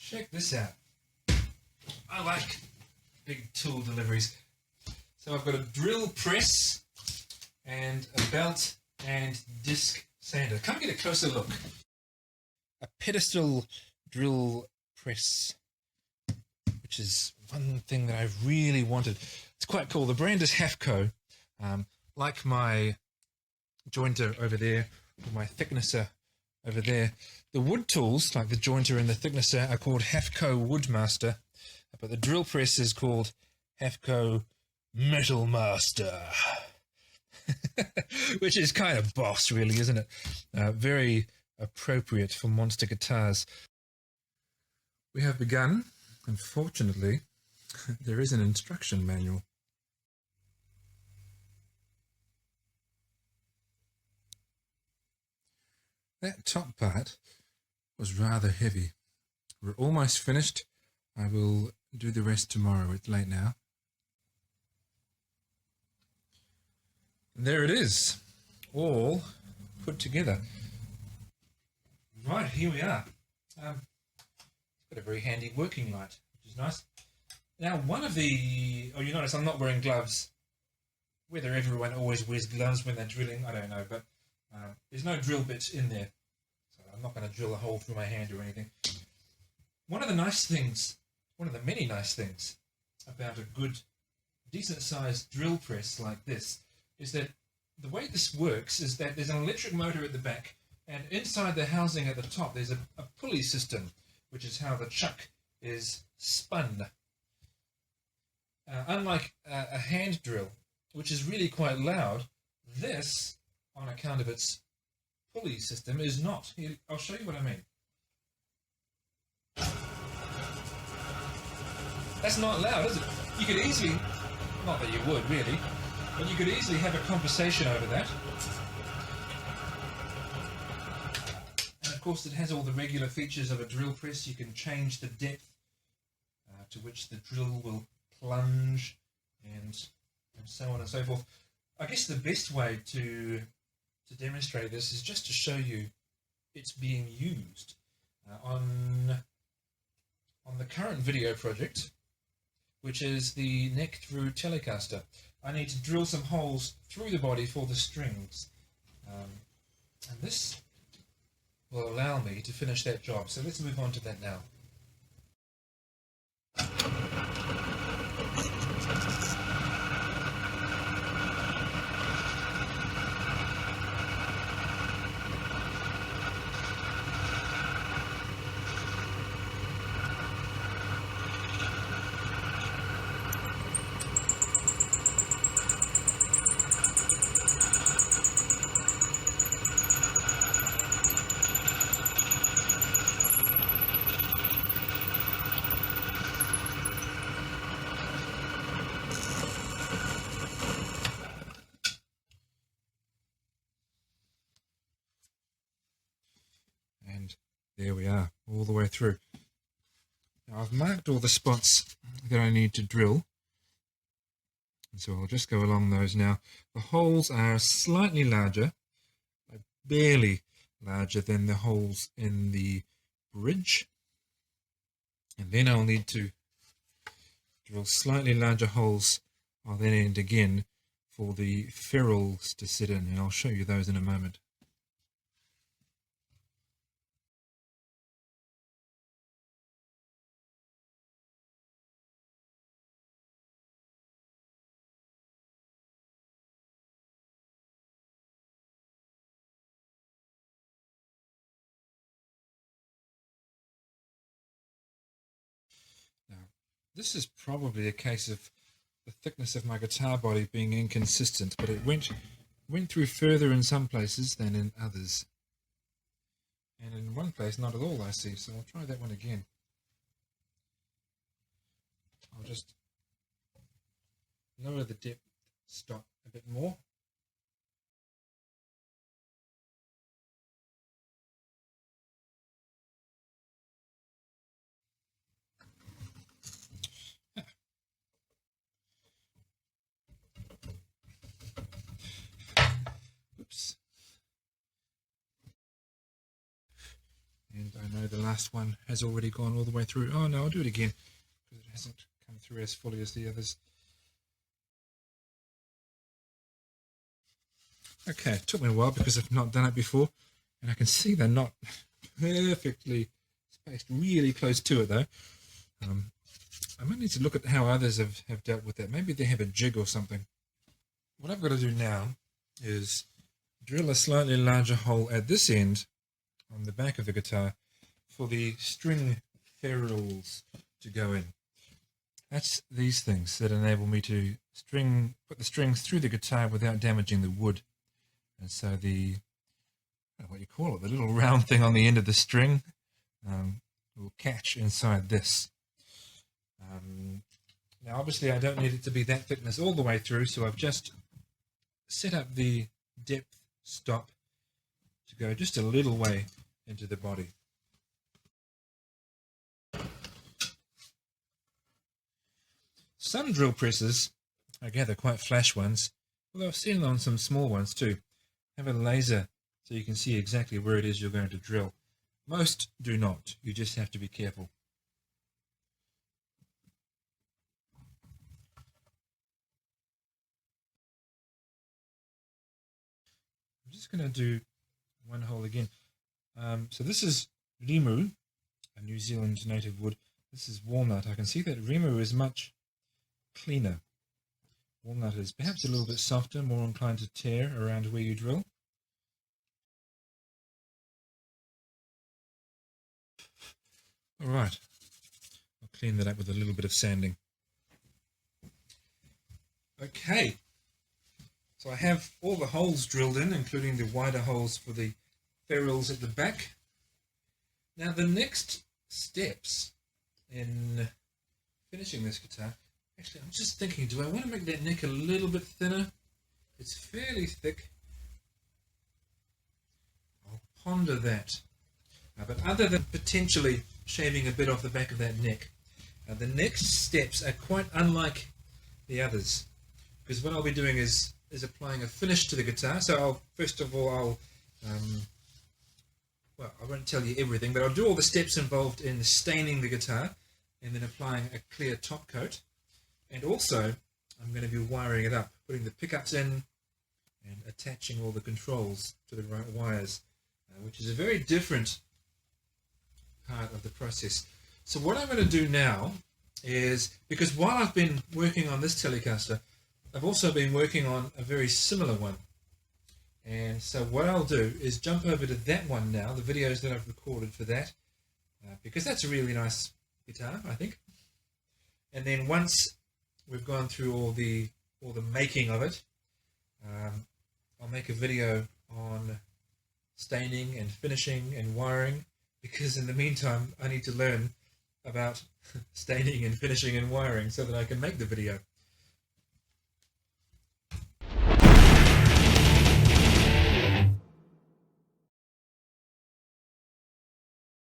Check this out. I like big tool deliveries. So I've got a drill press and a belt and disc sander. Come get a closer look. A pedestal drill press, which is one thing that I've really wanted. It's quite cool. The brand is Hafco. Like my jointer over there, or my thicknesser over there. The wood tools, like the jointer and the thicknesser, are called Hafco Woodmaster, but the drill press is called Hafco Metalmaster, which is kind of boss, really, isn't it? Very appropriate for monster guitars. We have begun, and fortunately, there is an instruction manual. That top part was rather heavy. We're almost finished. I will do the rest tomorrow. It's late now. And there it is, all put together. Right, here we are. It's got a very handy working light, which is nice. Now, you notice I'm not wearing gloves. Whether everyone always wears gloves when they're drilling, I don't know, but there's no drill bit in there, so I'm not going to drill a hole through my hand or anything. One of the many nice things about a good, decent-sized drill press like this is that the way this works is that there's an electric motor at the back, and inside the housing at the top there's a pulley system, which is how the chuck is spun. Unlike a hand drill, which is really quite loud, this, on account of its pulley system, is not. Here, I'll show you what I mean. That's not loud, is it? You could easily, not that you would really, but you could easily have a conversation over that. And of course it has all the regular features of a drill press. You can change the depth to which the drill will plunge and so on and so forth. I guess the best way to demonstrate this is just to show you it's being used. On the current video project, which is the neck through Telecaster, I need to drill some holes through the body for the strings. And this will allow me to finish that job. So let's move on to that now. And there we are, all the way through. Now I've marked all the spots that I need to drill, and so I'll just go along those now. The holes are slightly larger, barely larger than the holes in the bridge, and then I'll need to drill slightly larger holes on that end again for the ferrules to sit in, and I'll show you those in a moment. Now, this is probably a case of the thickness of my guitar body being inconsistent, but it went through further in some places than in others. And in one place, not at all, I see, so I'll try that one again. I'll just lower the depth stop a bit more. Oops. And I know the last last one has already gone all the way through. Oh no, I'll do it again because it hasn't come through as fully as the others. Okay, it took me a while because I've not done it before, and I can see they're not perfectly spaced really close to it though. I might need to look at how others have dealt with that. Maybe they have a jig or something. What I've got to do now is drill a slightly larger hole at this end on the back of the guitar for the string ferrules to go in. That's these things that enable me to put the strings through the guitar without damaging the wood. And so the, what you call it, the little round thing on the end of the string will catch inside this. Now obviously I don't need it to be that thickness all the way through, so I've just set up the depth stop to go just a little way into the body. Some drill presses, I gather quite flash ones, although I've seen on some small ones too, have a laser so you can see exactly where it is you're going to drill. Most do not, you just have to be careful. I'm just going to do one hole again. So this is Rimu, a New Zealand native wood. This is walnut. I can see that Rimu is much cleaner. Walnut is perhaps a little bit softer, more inclined to tear around where you drill. Alright, I'll clean that up with a little bit of sanding. Okay, so I have all the holes drilled in, including the wider holes for the ferrules at the back. Now the next steps in finishing this guitar, actually I'm just thinking, do I want to make that neck a little bit thinner? It's fairly thick. I'll ponder that. But other than potentially shaving a bit off the back of that neck, the next steps are quite unlike the others, because what I'll be doing is applying a finish to the guitar. So first of all well, I won't tell you everything, but I'll do all the steps involved in staining the guitar and then applying a clear top coat. And also, I'm going to be wiring it up, putting the pickups in and attaching all the controls to the right wires, which is a very different part of the process. So what I'm going to do now is, because while I've been working on this Telecaster, I've also been working on a very similar one. And so what I'll do is jump over to that one now, the videos that I've recorded for that, because that's a really nice guitar, I think. And then once we've gone through all the making of it, I'll make a video on staining and finishing and wiring, because in the meantime I need to learn about staining and finishing and wiring so that I can make the video.